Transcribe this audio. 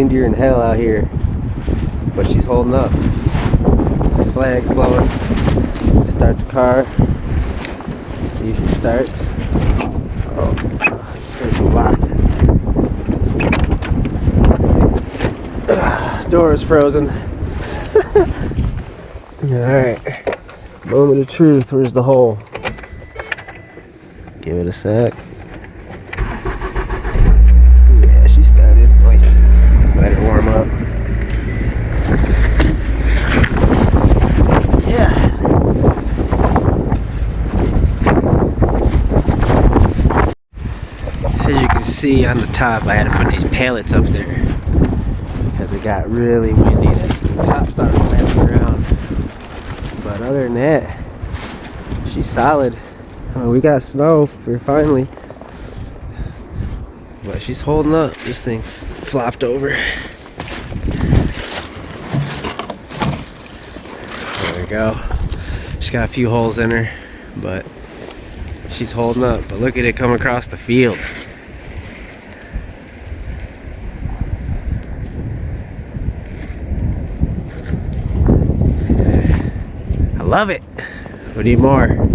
reindeer in hell out here, but she's holding up. Flag's blowing. Start the car. See if she starts. Oh, it's freaking locked. Door is frozen. Alright. Moment of truth. Where's the hole? Give it a sec. Yeah, she started. Nice. Let her warm up. Yeah. As you can see on the top, I had to put these pallets up there because it got really windy. That's the top started flapping around. But other than that, she's solid. We got snow for finally, but she's holding up. This thing flopped over. There we go. She's got a few holes in her, but she's holding up. But look at it come across the field. I love it. We need more.